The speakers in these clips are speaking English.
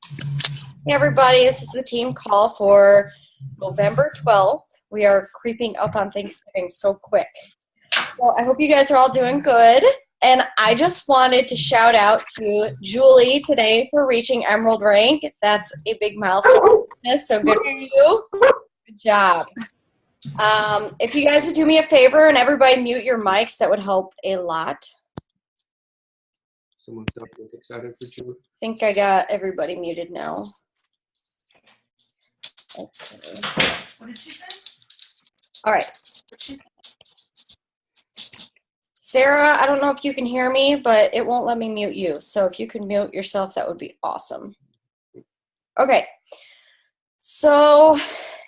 Hey everybody, this is the team call for November 12th. We are creeping up on Thanksgiving so quick. So I hope you guys are all doing good. And I just wanted to shout out to Julie today for reaching Emerald rank. That's a big milestone. So good for you. Good job. If you guys would do me a favor and everybody mute your mics, that would help a lot. Someone was excited for you. I think I got everybody muted now. Okay. What did she say? All right. Sarah, I don't know if you can hear me, but it won't let me mute you. So if you can mute yourself, that would be awesome. Okay. So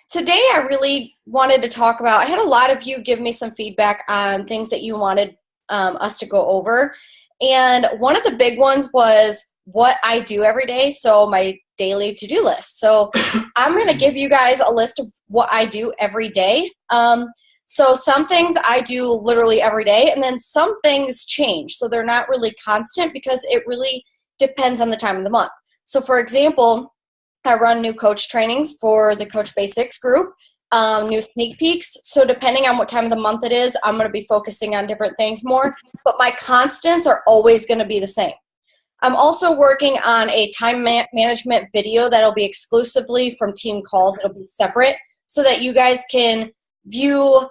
today I really wanted to talk about, I had a lot of you give me some feedback on things that you wanted us to go over. And one of the big ones was what I do every day, so my daily to-do list. So I'm going to give you guys a list of what I do every day. So some things I do literally every day, and then some things change. So they're not really constant because it really depends on the time of the month. So for example, I run new coach trainings for the Coach Basics group, new sneak peeks. So depending on what time of the month it is, I'm going to be focusing on different things more. But my constants are always going to be the same. I'm also working on a time management video that'll be exclusively from team calls. It'll be separate so that you guys can view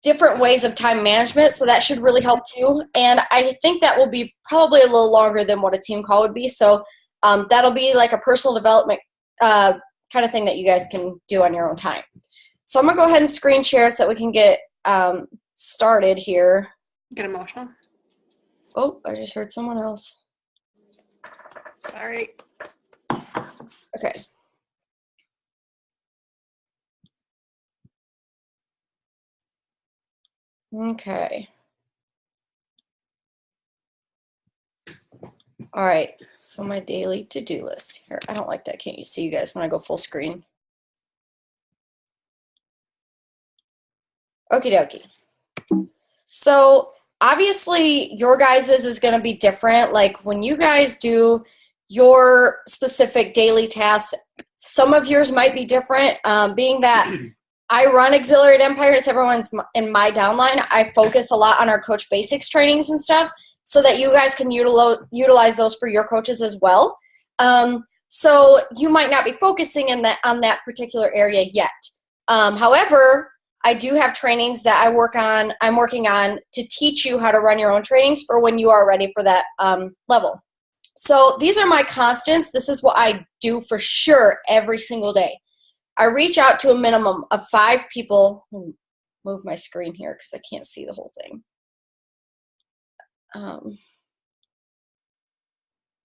different ways of time management. So that should really help too. And I think that will be probably a little longer than what a team call would be. So that'll be like a personal development kind of thing that you guys can do on your own time. So I'm going to go ahead and screen share so that we can get started here. Get emotional? Oh, I just heard someone else. Sorry. Okay. Okay. All right. So my daily to-do list here. I don't like that. Can't you see you guys when I go full screen? Okie dokie. So obviously your guys's is going to be different. Like when you guys do your specific daily tasks, some of yours might be different. Being that I run Exhilarated Empire, it's everyone's in my downline. I focus a lot on our Coach Basics trainings and stuff so that you guys can utilize those for your coaches as well. So you might not be focusing on that particular area yet. However, I do have trainings that I'm working on to teach you how to run your own trainings for when you are ready for that level. So these are my constants. This is what I do for sure every single day. I reach out to a minimum of 5 people. Move my screen here because I can't see the whole thing.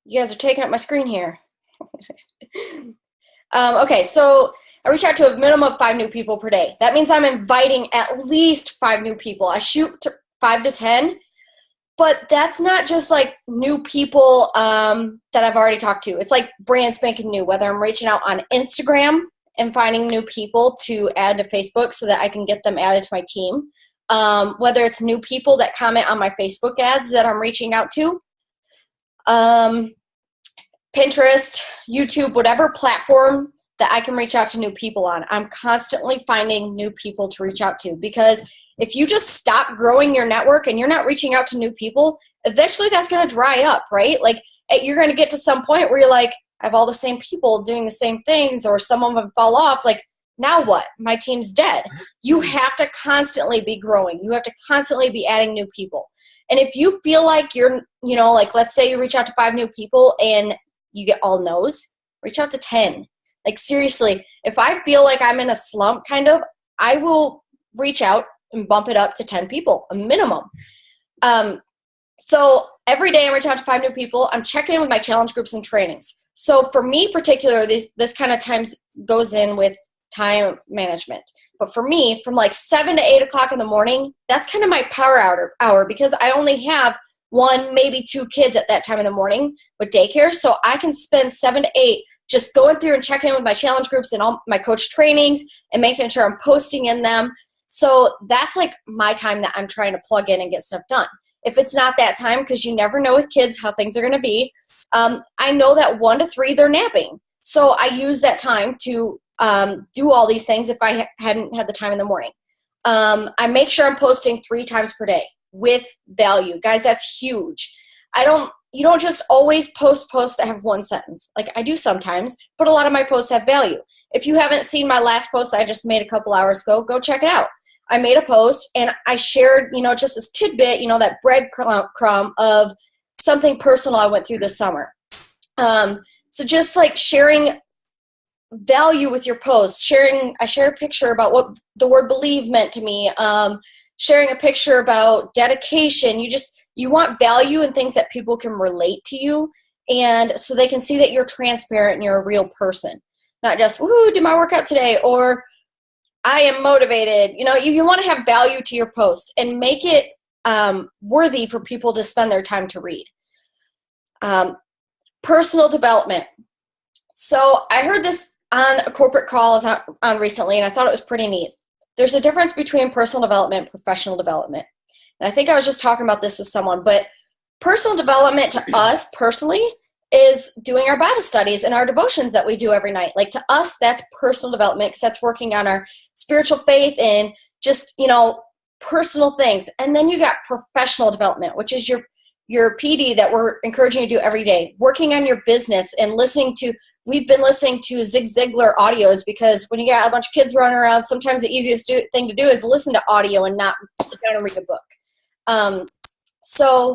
You guys are taking up my screen here. Okay, so I reach out to a minimum of 5 new people per day. That means I'm inviting at least 5 new people. I shoot to 5 to 10, but that's not just like new people that I've already talked to. It's like brand spanking new, whether I'm reaching out on Instagram and finding new people to add to Facebook so that I can get them added to my team. Whether it's new people that comment on my Facebook ads that I'm reaching out to. Pinterest, YouTube, whatever platform that I can reach out to new people on. I'm constantly finding new people to reach out to because if you just stop growing your network and you're not reaching out to new people, eventually that's going to dry up, right? Like you're going to get to some point where you're like, I have all the same people doing the same things or some of them fall off. Like, now what? My team's dead. You have to constantly be growing. You have to constantly be adding new people. And if you feel like you're, like let's say you reach out to 5 new people and you get all no's, reach out to 10. Like seriously, if I feel like I'm in a slump kind of, I will reach out and bump it up to 10 people, a minimum. So every day I reach out to 5 new people. I'm checking in with my challenge groups and trainings. So for me particularly, this kind of times goes in with time management. But for me, from like 7 to 8 o'clock in the morning, that's kind of my power hour because I only have 1, maybe 2 kids at that time in the morning with daycare. So I can spend 7 to 8 just going through and checking in with my challenge groups and all my coach trainings and making sure I'm posting in them. So that's like my time that I'm trying to plug in and get stuff done. If it's not that time, because you never know with kids how things are going to be, I know that 1 to 3 they're napping. So I use that time to do all these things if I hadn't had the time in the morning. I make sure I'm posting 3 times per day with value. Guys, that's huge. You don't just always post posts that have 1 sentence. Like I do sometimes, but a lot of my posts have value. If you haven't seen my last post I just made a couple hours ago, go check it out. I made a post and I shared, just this tidbit, that breadcrumb of something personal I went through this summer. So just like sharing value with your posts, I shared a picture about what the word believe meant to me, sharing a picture about dedication. You want value and things that people can relate to you, and so they can see that you're transparent and you're a real person, not just, woohoo, did my workout today, or I am motivated. You want to have value to your post and make it worthy for people to spend their time to read. Personal development. So I heard this on a corporate call on recently, and I thought it was pretty neat. There's a difference between personal development and professional development. And I think I was just talking about this with someone, but personal development to us personally is doing our Bible studies and our devotions that we do every night. Like to us, that's personal development because that's working on our spiritual faith and just, personal things. And then you got professional development, which is your PD that we're encouraging you to do every day, working on your business and we've been listening to Zig Ziglar audios because when you got a bunch of kids running around, sometimes the easiest thing to do is listen to audio and not sit down and read a book. So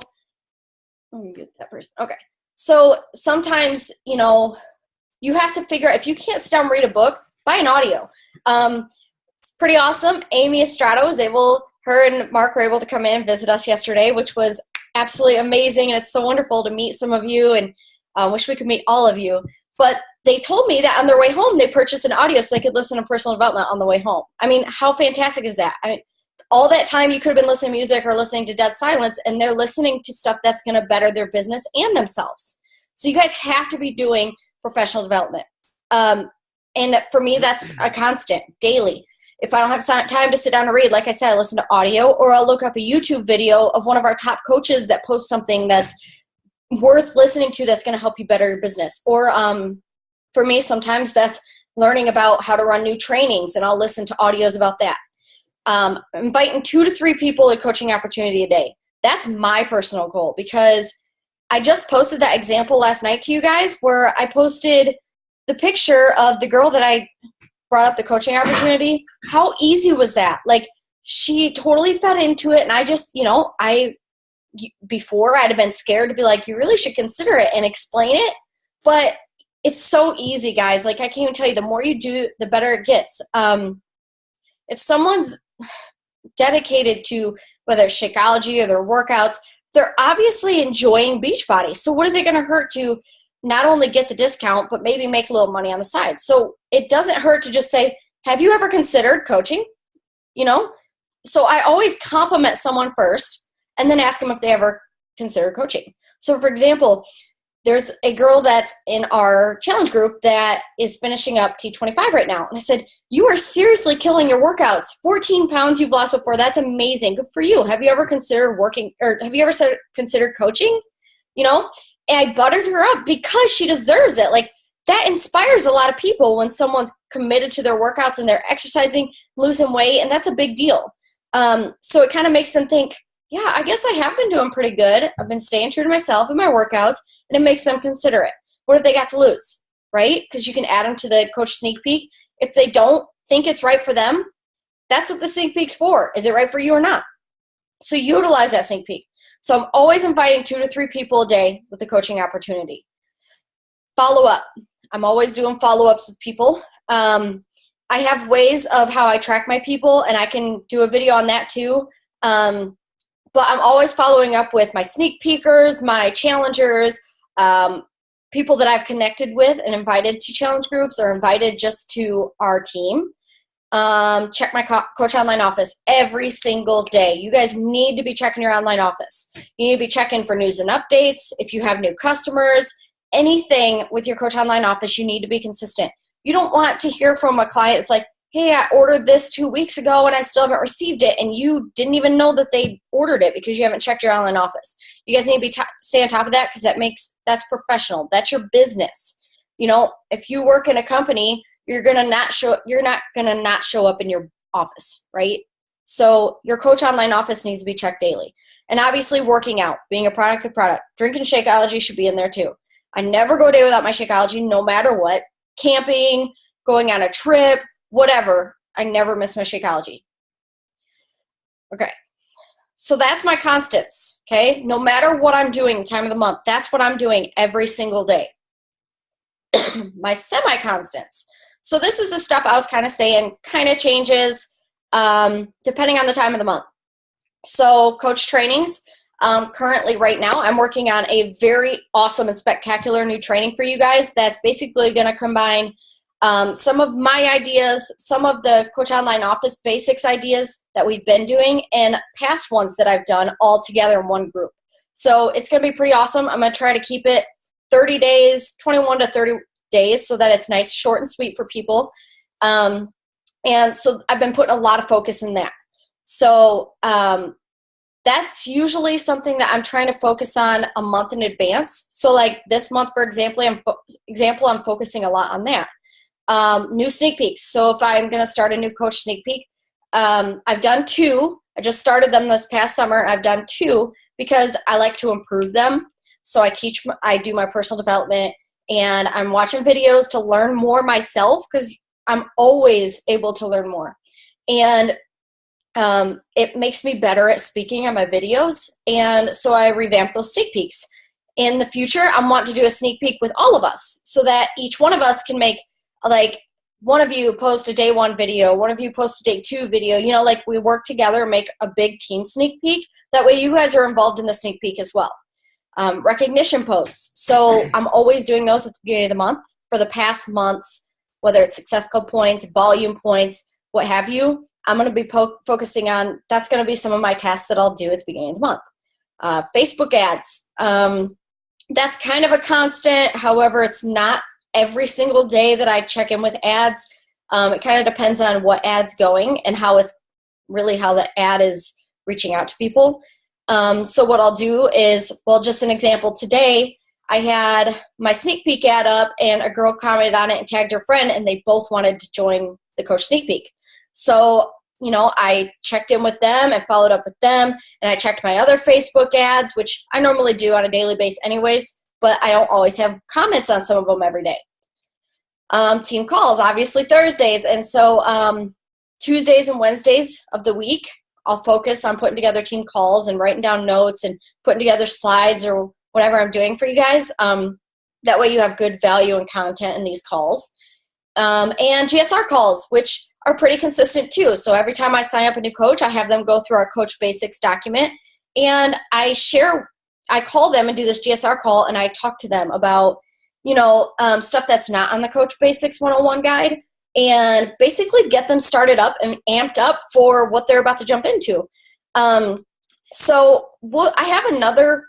let me get that person. Okay. So sometimes, you have to figure out if you can't sit down and read a book, buy an audio. It's pretty awesome. Amy Estrada her and Mark were able to come in and visit us yesterday, which was absolutely amazing. And it's so wonderful to meet some of you and wish we could meet all of you. But they told me that on their way home, they purchased an audio so they could listen to personal development on the way home. I mean, how fantastic is that? All that time you could have been listening to music or listening to dead silence, and they're listening to stuff that's going to better their business and themselves. So you guys have to be doing professional development. And for me, that's a constant, daily. If I don't have time to sit down and read, like I said, I listen to audio, or I'll look up a YouTube video of one of our top coaches that posts something that's worth listening to that's going to help you better your business. Or for me, sometimes that's learning about how to run new trainings, and I'll listen to audios about that. Inviting 2 to 3 people a coaching opportunity a day. That's my personal goal, because I just posted that example last night to you guys where I posted the picture of the girl that I brought up the coaching opportunity. How easy was that? Like, she totally fed into it, and I just, before I'd have been scared to be like, you really should consider it and explain it, but it's so easy, guys. Like, I can't even tell you, the more you do, the better it gets. If someone's dedicated to whether it's Shakeology or their workouts, they're obviously enjoying Beachbody. So what is it going to hurt to not only get the discount, but maybe make a little money on the side? So it doesn't hurt to just say, have you ever considered coaching? So I always compliment someone first and then ask them if they ever considered coaching. So for example, there's a girl that's in our challenge group that is finishing up T25 right now. And I said, you are seriously killing your workouts. 14 pounds you've lost before. That's amazing. Good for you. Have you ever considered considered coaching? And I buttered her up because she deserves it. Like, that inspires a lot of people when someone's committed to their workouts and they're exercising, losing weight, and that's a big deal. So it kind of makes them think, yeah, I guess I have been doing pretty good. I've been staying true to myself in my workouts, and it makes them consider it. What have they got to lose, right? Because you can add them to the coach sneak peek. If they don't think it's right for them, that's what the sneak peek's for. Is it right for you or not? So utilize that sneak peek. So I'm always inviting 2 to 3 people a day with the coaching opportunity. Follow up. I'm always doing follow-ups with people. I have ways of how I track my people, and I can do a video on that too. But I'm always following up with my sneak peekers, my challengers, people that I've connected with and invited to challenge groups or invited just to our team. Check my Coach Online office every single day. You guys need to be checking your online office. You need to be checking for news and updates. If you have new customers, anything with your Coach Online office, you need to be consistent. You don't want to hear from a client. It's like, hey, I ordered this 2 weeks ago and I still haven't received it, and you didn't even know that they ordered it because you haven't checked your online office. You guys need to be stay on top of that, because that's professional. That's your business. You know, if you work in a company, you're not gonna not show up in your office, right? So your Coach Online office needs to be checked daily. And obviously working out, being a product of product. Drinking Shakeology should be in there too. I never go a day without my Shakeology, no matter what. Camping, going on a trip, whatever, I never miss my Shakeology. Okay, so that's my constants, okay? No matter what I'm doing, time of the month, that's what I'm doing every single day. My semi-constants. So this is the stuff I was kind of saying, kind of changes depending on the time of the month. So coach trainings, currently right now, I'm working on a very awesome and spectacular new training for you guys that's basically going to combine some of my ideas, some of the Coach Online Office basics ideas that we've been doing, and past ones that I've done all together in one group. So it's going to be pretty awesome. I'm going to try to keep it 30 days, 21 to 30 days, so that it's nice, short and sweet for people. And so I've been putting a lot of focus in that. So that's usually something that I'm trying to focus on a month in advance. So like this month, for example, I'm focusing a lot on that. New sneak peeks. So if I'm going to start a new coach sneak peek, I've done 2. I just started them this past summer. I've done 2 because I like to improve them. So I do my personal development, and I'm watching videos to learn more myself, because I'm always able to learn more. And it makes me better at speaking on my videos. And so I revamped those sneak peeks. In the future, I want to do a sneak peek with all of us, so that each one of us can make, like, one of you post a day 1 video, one of you post a day 2 video, you know, like we work together and make a big team sneak peek. That way you guys are involved in the sneak peek as well. Recognition posts. So I'm always doing those at the beginning of the month for the past months, whether it's Success Club points, volume points, what have you. I'm going to be focusing on, that's going to be some of my tasks that I'll do at the beginning of the month. Facebook ads. That's kind of a constant. However, it's not every single day that I check in with ads. It kind of depends on what ad's going and how the ad is reaching out to people. So what I'll do is, well, just an example, today I had my sneak peek ad up and a girl commented on it and tagged her friend, and they both wanted to join the coach sneak peek. So, you know, I checked in with them and followed up with them, and I checked my other Facebook ads, which I normally do on a daily basis anyways, but I don't always have comments on some of them every day. Team calls, obviously Thursdays. And so Tuesdays and Wednesdays of the week, I'll focus on putting together team calls and writing down notes and putting together slides or whatever I'm doing for you guys. That way you have good value and content in these calls. And GSR calls, which are pretty consistent too. So every time I sign up a new coach, I have them go through our Coach Basics document, and I call them and do this GSR call, and I talk to them about, you know, stuff that's not on the Coach Basics 101 guide, and basically get them started up and amped up for what they're about to jump into. So I have another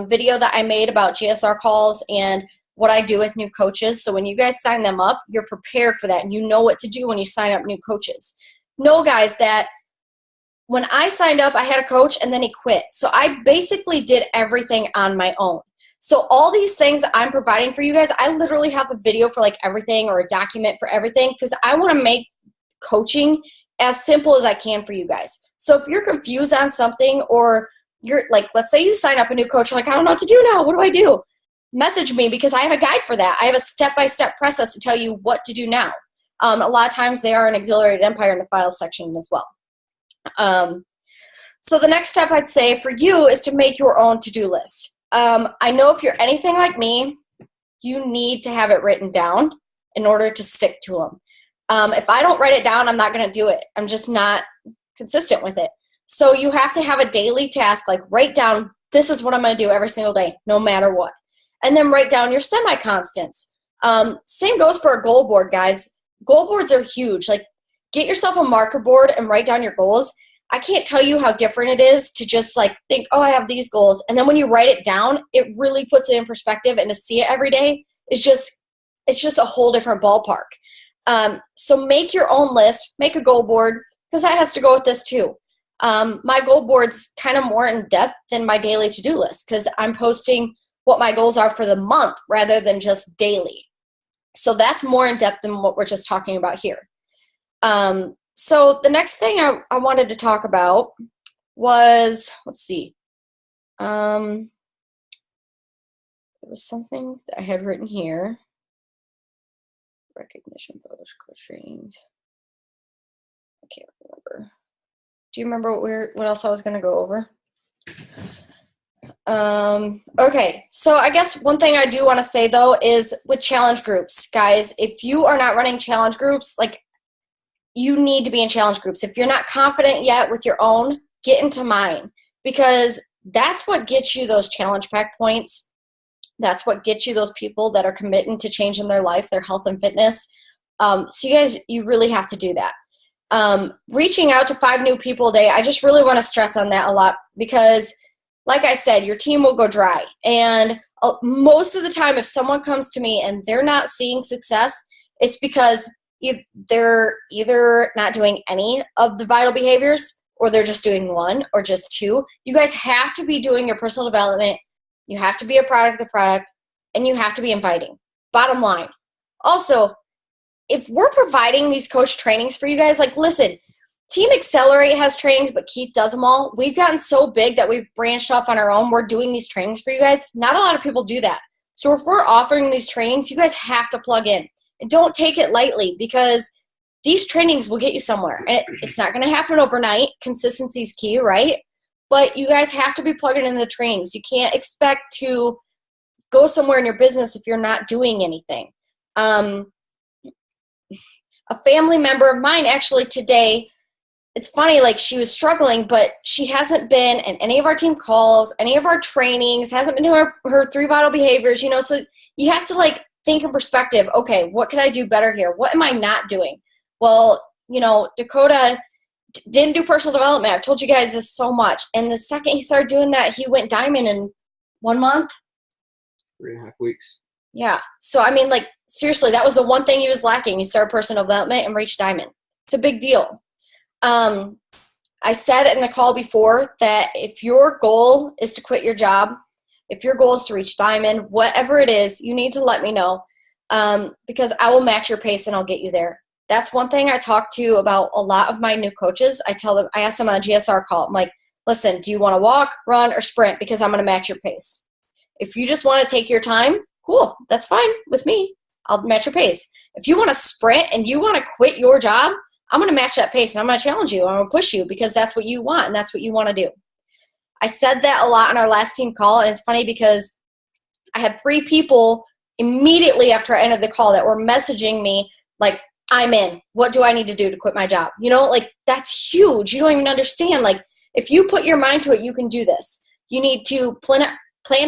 video that I made about GSR calls and what I do with new coaches. So when you guys sign them up, you're prepared for that, and you know what to do when you sign up new coaches. Know, guys, that when I signed up, I had a coach and then he quit. So I basically did everything on my own. So all these things I'm providing for you guys, I literally have a video for like everything, or a document for everything, because I want to make coaching as simple as I can for you guys. So if you're confused on something, or you're like, let's say you sign up a new coach, you're like, I don't know what to do now. What do I do? Message me, because I have a guide for that. I have a step-by-step process to tell you what to do now. A lot of times they are an Exhilarated Empire in the files section as well. So the next step I'd say for you is to make your own to-do list. I know if you're anything like me, you need to have it written down in order to stick to them. If I don't write it down, I'm not going to do it. I'm just not consistent with it. So you have to have a daily task, like write down, this is what I'm going to do every single day, no matter what. And then write down your semi-constants. Same goes for a goal board, guys. Goal boards are huge. Like, get yourself a marker board and write down your goals. I can't tell you how different it is to just like think, oh, I have these goals. And then when you write it down, it really puts it in perspective, and to see it every day is it's just a whole different ballpark. So make your own list, make a goal board, because that has to go with this too. My goal board's kind of more in depth than my daily to-do list because I'm posting what my goals are for the month rather than just daily. So that's more in depth than what we're just talking about here. So the next thing I wanted to talk about was, let's see. There was something that I had written here. Recognition, post, coach trainings. I can't remember. Do you remember what else I was going to go over? Okay, so I guess one thing I do want to say though is with challenge groups, guys, if you are not running challenge groups, like you need to be in challenge groups. If you're not confident yet with your own, get into mine because that's what gets you those challenge pack points. That's what gets you those people that are committing to changing their life, their health and fitness. So you guys, you really have to do that. Reaching out to 5 new people a day, I just really want to stress on that a lot because like I said, your team will go dry. And most of the time, if someone comes to me and they're not seeing success, it's because they're either not doing any of the vital behaviors or they're just doing 1 or just 2. You guys have to be doing your personal development. You have to be a product of the product, and you have to be inviting. Bottom line. Also, if we're providing these coach trainings for you guys, like listen, Team Accelerate has trainings, but Keith does them all. We've gotten so big that we've branched off on our own. We're doing these trainings for you guys. Not a lot of people do that. So if we're offering these trainings, you guys have to plug in. And don't take it lightly because these trainings will get you somewhere. And it's not going to happen overnight. Consistency is key, right? But you guys have to be plugging in the trainings. You can't expect to go somewhere in your business if you're not doing anything. A family member of mine actually today, it's funny, like she was struggling, but she hasn't been in any of our team calls, any of our trainings, hasn't been doing her 3 vital behaviors, you know, so you have to like think in perspective, okay, what could I do better here? What am I not doing? Well, you know, Dakota didn't do personal development. I've told you guys this so much. And the second he started doing that, he went diamond in 1 month. 3.5 weeks. Yeah. So, I mean, like, seriously, that was the one thing he was lacking. He started personal development and reached diamond. It's a big deal. I said in the call before that if your goal is to quit your job, if your goal is to reach diamond, whatever it is, you need to let me know because I will match your pace and I'll get you there. That's one thing I talk to about a lot of my new coaches. I ask them on a GSR call, I'm like, listen, do you want to walk, run, or sprint? Because I'm going to match your pace. If you just want to take your time, cool, that's fine with me. I'll match your pace. If you want to sprint and you want to quit your job, I'm going to match that pace and I'm going to challenge you. I'm going to push you because that's what you want and that's what you want to do. I said that a lot on our last team call, and it's funny because I had 3 people immediately after I ended the call that were messaging me like, I'm in. What do I need to do to quit my job? You know, like that's huge. You don't even understand. Like if you put your mind to it, you can do this. You need to plan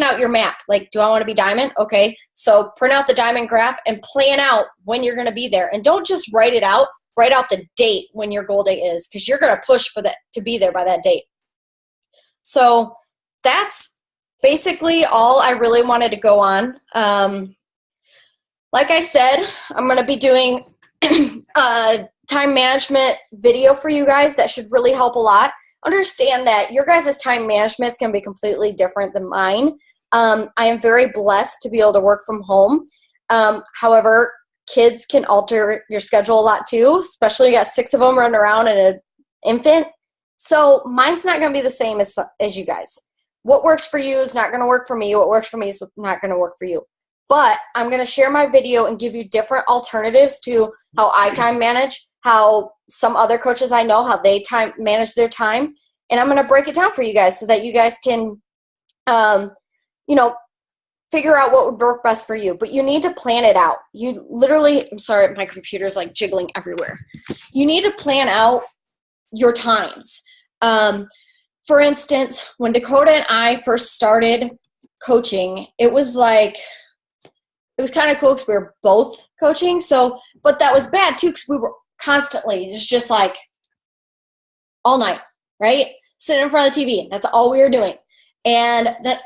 out your map. Like, do I want to be diamond? Okay. So print out the diamond graph and plan out when you're going to be there. And don't just write it out. Write out the date when your goal date is because you're going to push for that to be there by that date. So that's basically all I really wanted to go on. Like I said, I'm going to be doing a time management video for you guys that should really help a lot. Understand that your guys' time management is going to be completely different than mine. I am very blessed to be able to work from home. However, kids can alter your schedule a lot too, especially you got 6 of them running around and an infant. So mine's not going to be the same as you guys. What works for you is not going to work for me. What works for me is not going to work for you. But I'm going to share my video and give you different alternatives to how I time manage, how some other coaches I know, how they manage their time. And I'm going to break it down for you guys so that you guys can, figure out what would work best for you. But you need to plan it out. You literally, I'm sorry, my computer's like jiggling everywhere. You need to plan out your times. For instance, when Dakota and I first started coaching, it was kind of cool because we were both coaching. So, but that was bad too because we were constantly, it was just like all night, right? Sitting in front of the TV. That's all we were doing. And then,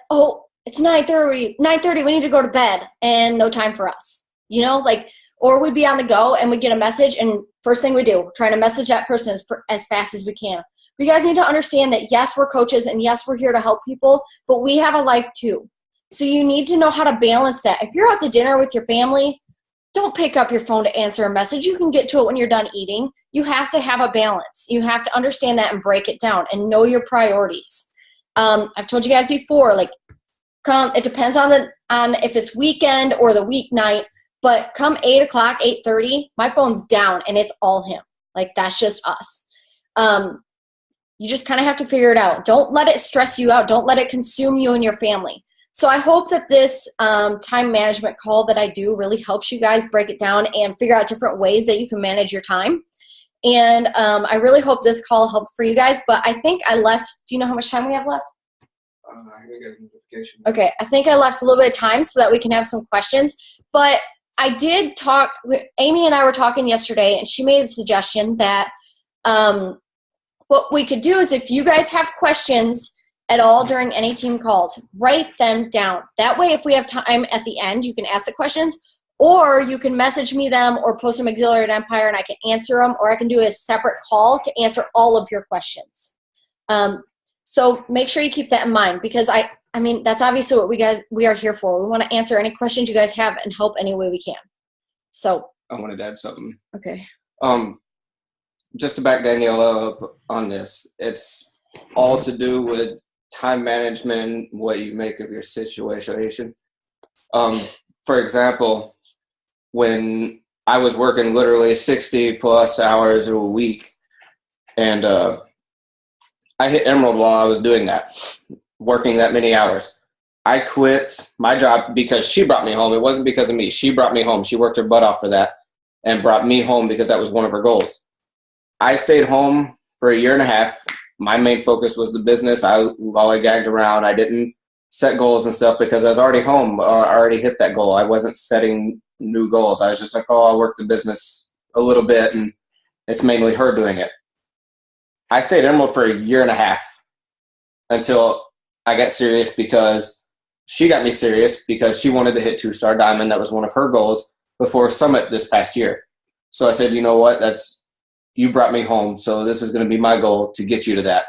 it's 9:30, we need to go to bed and no time for us. You know, like or we'd be on the go and we'd get a message, and first thing we do, trying to message that person as fast as we can. You guys need to understand that, yes, we're coaches, and yes, we're here to help people, but we have a life too. So you need to know how to balance that. If you're out to dinner with your family, don't pick up your phone to answer a message. You can get to it when you're done eating. You have to have a balance. You have to understand that and break it down and know your priorities. I've told you guys before, like, it depends on if it's weekend or the weeknight, but come 8 o'clock, 8:30, my phone's down and it's all him. Like, that's just us. You just kind of have to figure it out. Don't let it stress you out. Don't let it consume you and your family. So I hope that this time management call that I do really helps you guys break it down and figure out different ways that you can manage your time. And I really hope this call helped for you guys. But I think I left. Do you know how much time we have left? I think I got a notification. Okay, I think I left a little bit of time so that we can have some questions. But I did talk. Amy and I were talking yesterday, and she made a suggestion that what we could do is, if you guys have questions at all during any team calls, write them down. That way, if we have time at the end, you can ask the questions, or you can message me them or post them Auxiliary at Empire and I can answer them, or I can do a separate call to answer all of your questions. So make sure you keep that in mind, because I mean, that's obviously what we are here for. We want to answer any questions you guys have and help any way we can. So I wanted to add something. Okay. Just to back Daniela up on this, it's all to do with time management, what you make of your situation. For example, when I was working literally 60 plus hours a week, and I hit Emerald while I was doing that, working that many hours. I quit my job because she brought me home. It wasn't because of me. She brought me home. She worked her butt off for that and brought me home because that was one of her goals. I stayed home for a year and a half. My main focus was the business. I gagged around. I didn't set goals and stuff because I was already home. I already hit that goal. I wasn't setting new goals. I was just like, I'll work the business a little bit, and it's mainly her doing it. I stayed Emerald for a year and a half until I got serious, because she got me serious because she wanted to hit 2-star diamond. That was one of her goals before Summit this past year. So I said, you know what, you brought me home, so this is going to be my goal to get you to that.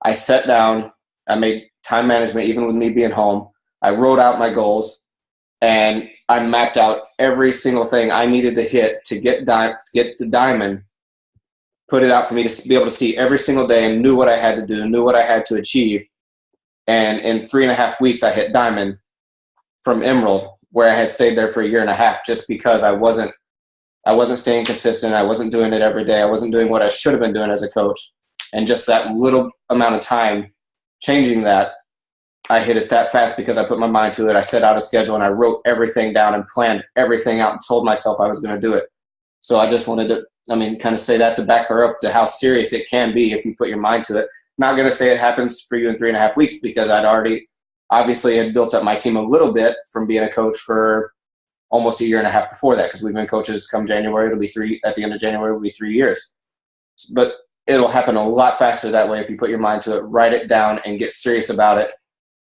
I sat down, I made time management, even with me being home. I wrote out my goals, and I mapped out every single thing I needed to hit to get to diamond, put it out for me to be able to see every single day, and knew what I had to do, knew what I had to achieve. And in 3.5 weeks, I hit diamond from Emerald, where I had stayed there for a year and a half, just because I wasn't staying consistent. I wasn't doing it every day. I wasn't doing what I should have been doing as a coach. And just that little amount of time changing that, I hit it that fast because I put my mind to it. I set out a schedule and I wrote everything down and planned everything out and told myself I was going to do it. So I just wanted to, kind of say that to back her up to how serious it can be if you put your mind to it. Not going to say it happens for you in 3.5 weeks, because I'd already obviously had built up my team a little bit from being a coach for almost a year and a half before that, because we've been coaches come January. It'll be at the end of January, it'll be 3 years. But it'll happen a lot faster that way if you put your mind to it, write it down, and get serious about it,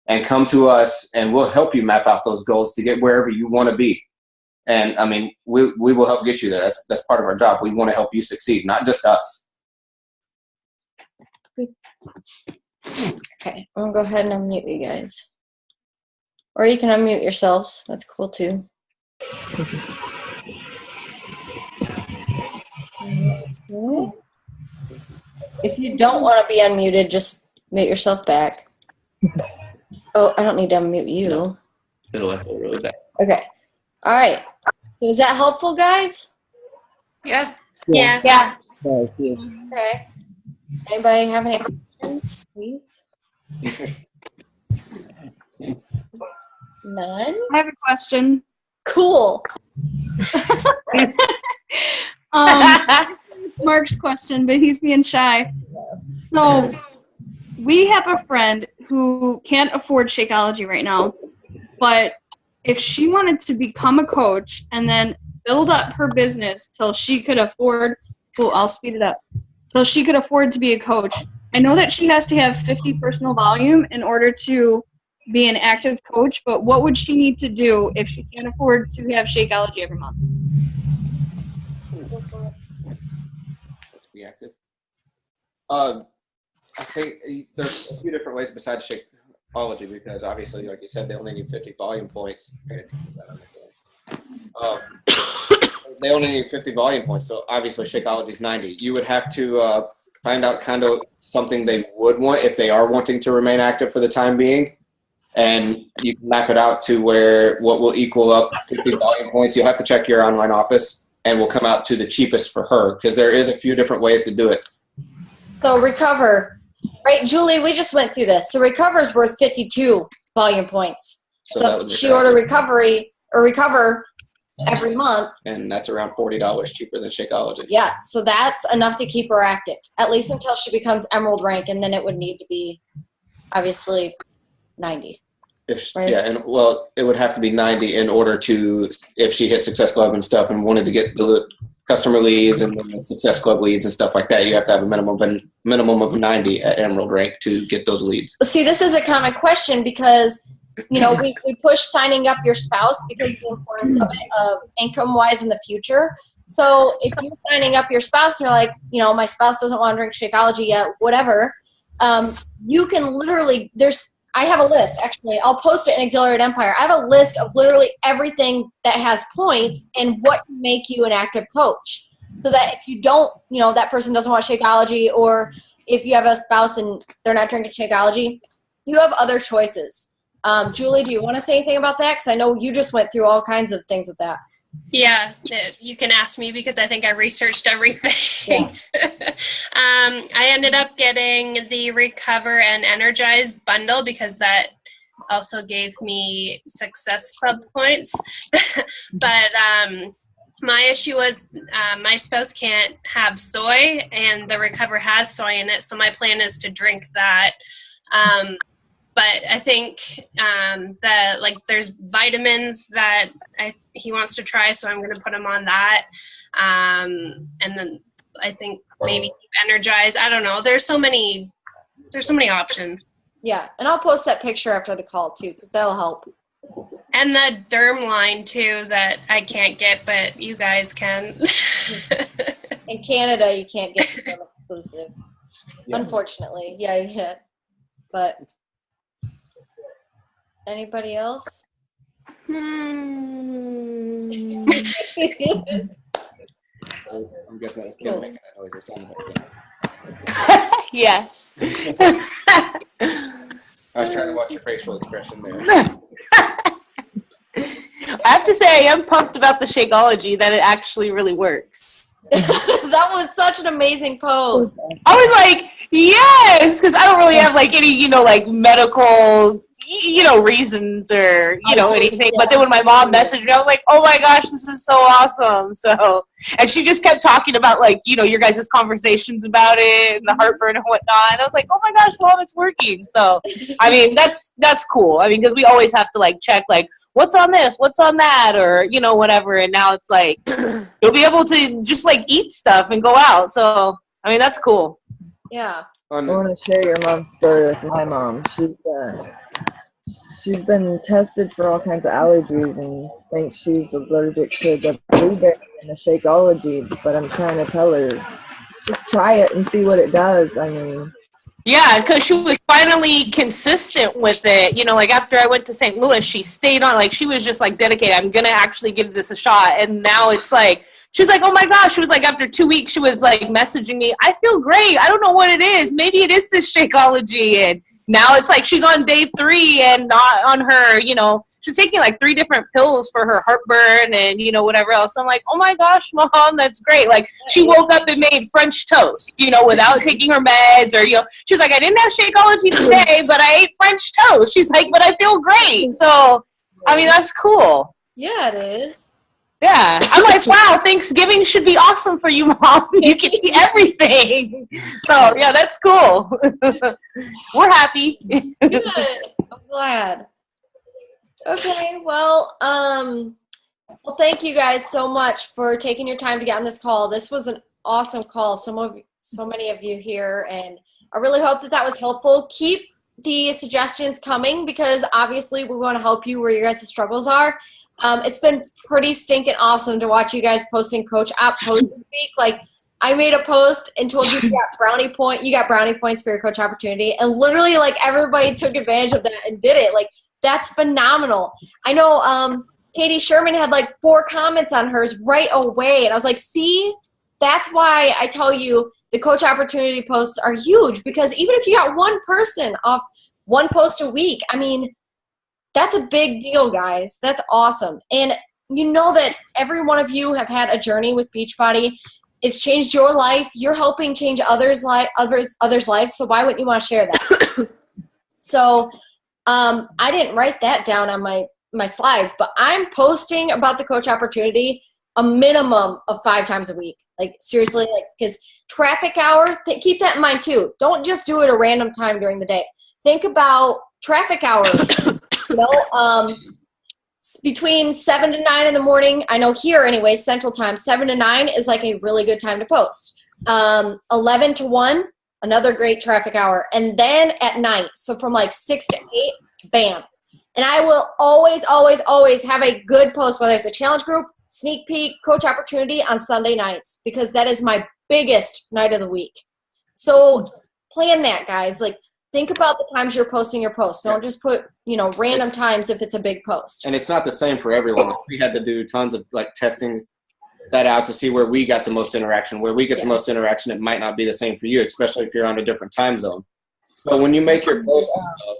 and come to us, and we'll help you map out those goals to get wherever you want to be. And we will help get you there. That's part of our job. We want to help you succeed, not just us. Good. Okay, I'm gonna go ahead and unmute you guys, or you can unmute yourselves. That's cool too. Okay. If you don't want to be unmuted, just mute yourself back. Oh, I don't need to unmute you. No. It'll echo really bad. Okay. All right. So is that helpful, guys? Yeah. Yeah. Yeah. Okay. Anybody have any questions, please? None? I have a question. Cool. It's Mark's question, but he's being shy. So we have a friend who can't afford Shakeology right now, but if she wanted to become a coach and then build up her business till she could afford, I'll speed it up, till she could afford to be a coach. I know that she has to have 50 personal volume in order to be an active coach, but what would she need to do if she can't afford to have Shakeology every month? active? I think there's a few different ways besides Shakeology, because obviously, like you said, they only need 50 volume points. They only need 50 volume points, so obviously Shakeology is 90. You would have to find out kind of something they would want if they are wanting to remain active for the time being, and you can map it out to where what will equal up 50 volume points. You'll have to check your online office, and will come out to the cheapest for her, because there is a few different ways to do it. So Recover, right, Julie? We just went through this. So Recover is worth 52 volume points. So she ordered Recover every month, and that's around $40 cheaper than Shakeology. Yeah, so that's enough to keep her active, at least until she becomes Emerald rank, and then it would need to be, obviously, 90. Right? Yeah, and well, it would have to be 90 in order to, if she hit Success Club and stuff and wanted to get the customer leads and the Success Club leads and stuff like that, you have to have a minimum of 90 at Emerald rank to get those leads. See, this is a common question because, you know, we push signing up your spouse because of the importance of it, of income-wise in the future. So if you're signing up your spouse and you're like, you know, my spouse doesn't want to drink Shakeology yet, whatever, you can literally, I have a list, actually. I'll post it in Exhilarated Empire. I have a list of literally everything that has points and what can make you an active coach. So that if you don't, you know, that person doesn't want Shakeology, or if you have a spouse and they're not drinking Shakeology, you have other choices. Julie, do you want to say anything about that? Because I know you just went through all kinds of things with that. Yeah, you can ask me because I think I researched everything. Yeah. I ended up getting the Recover and Energize bundle because that also gave me Success Club points. But my issue was my spouse can't have soy, and the Recover has soy in it, so my plan is to drink that. But I think that, like, there's vitamins that he wants to try, so I'm going to put him on that. And then I think maybe Energize. I don't know. There's so many options. Yeah, and I'll post that picture after the call too, because that'll help. And the Derm line too that I can't get, but you guys can. In Canada, you can't get Derm exclusive, Yes. Unfortunately. Yeah. But anybody else? I'm guessing that was Kim making that noise. It sounded like Kim. Yeah. I was trying to watch your facial expression there. I have to say, I am pumped about the Shakeology, that it actually really works. That was such an amazing pose. I was like, yes, because I don't really have like any, like medical, reasons or, anything. But then when my mom messaged me, I was like, oh my gosh, this is so awesome. So, and she just kept talking about like, your guys' conversations about it and the heartburn and whatnot. And I was like, oh my gosh, Mom, it's working. So, I mean, that's cool. I mean, because we always have to like check like, what's on this, what's on that, or, whatever. And now it's like, you'll be able to just like eat stuff and go out. So, I mean, that's cool. Yeah. I want to share your mom's story with my mom. She's been tested for all kinds of allergies and thinks she's allergic to the blueberry and the Shakeology, but I'm trying to tell her, just try it and see what it does. I mean, yeah, because she was finally consistent with it. Like after I went to St. Louis, she stayed on, like she was just like dedicated. I'm going to actually give this a shot. And now it's like, she's like, oh my gosh. She was like, after 2 weeks, she was like messaging me, I feel great. I don't know what it is. Maybe it is this Shakeology. And now it's like she's on day 3 and not on her, she's taking like 3 different pills for her heartburn and, whatever else. I'm like, oh my gosh, Mom, that's great. Like she woke up and made French toast, without taking her meds or, she's like, I didn't have Shakeology today, but I ate French toast. She's like, but I feel great. So, I mean, that's cool. Yeah, it is. Yeah. I'm like, wow, Thanksgiving should be awesome for you, Mom. You can eat everything. So, yeah, that's cool. We're happy. Good. I'm glad. Okay, well, thank you guys so much for taking your time to get on this call. This was an awesome call. So many of you here, and I really hope that was helpful. Keep the suggestions coming because obviously we want to help you where your guys' struggles are. It's been pretty stinking awesome to watch you guys posting coach app posts this week. Like I made a post and told you you got brownie points for your coach opportunity, and literally like everybody took advantage of that and did it. Like that's phenomenal. I know Katie Sherman had like 4 comments on hers right away, and I was like, see, that's why I tell you the coach opportunity posts are huge, because even if you got one person off one post a week, I mean, that's a big deal, guys. That's awesome. And you know that every one of you have had a journey with Beachbody. It's changed your life. You're helping change others' lives. So why wouldn't you want to share that? So I didn't write that down on my slides, but I'm posting about the coach opportunity a minimum of 5 times a week. Like seriously, like because traffic hour, keep that in mind too. Don't just do it a random time during the day. Think about traffic hour. You know, between 7 to 9 in the morning, I know here anyway, Central Time, 7 to 9 is like a really good time to post. 11 to 1, another great traffic hour. And then at night, so from like 6 to 8, bam. And I will always, always, always have a good post, whether it's a challenge group, sneak peek, coach opportunity on Sunday nights, because that is my biggest night of the week. So plan that, guys. Like, think about the times you're posting your posts. Don't just put, random times if it's a big post. And it's not the same for everyone. We had to do tons of like testing that out to see where we got the most interaction. Where we get the most interaction, it might not be the same for you, especially if you're on a different time zone. So when you make your posts and stuff,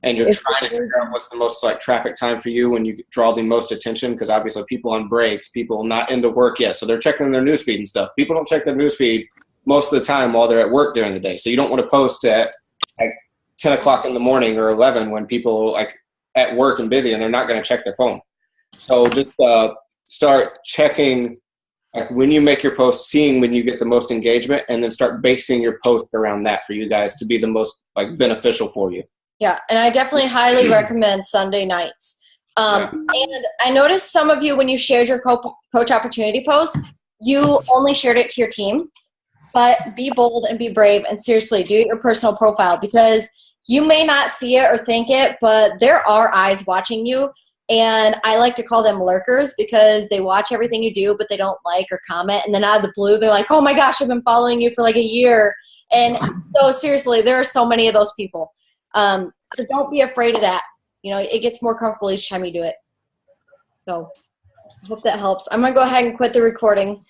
and you're trying to figure out what's the most like traffic time for you when you draw the most attention, because obviously people on breaks, people not into work yet, so they're checking their newsfeed and stuff. People don't check their newsfeed most of the time while they're at work during the day. So you don't want to post at like 10 o'clock in the morning or 11 when people like at work and busy and they're not going to check their phone. So just start checking like when you make your post, seeing when you get the most engagement, and then start basing your post around that for you guys to be the most like beneficial for you. Yeah, and I definitely highly recommend Sunday nights. And I noticed some of you, when you shared your coach opportunity post, you only shared it to your team. But be bold and be brave, and seriously, do your personal profile, because you may not see it or think it, but there are eyes watching you. And I like to call them lurkers, because they watch everything you do, but they don't like or comment. And then out of the blue, they're like, oh my gosh, I've been following you for like a year. And so seriously, there are so many of those people. So don't be afraid of that. It gets more comfortable each time you do it. So I hope that helps. I'm going to go ahead and quit the recording.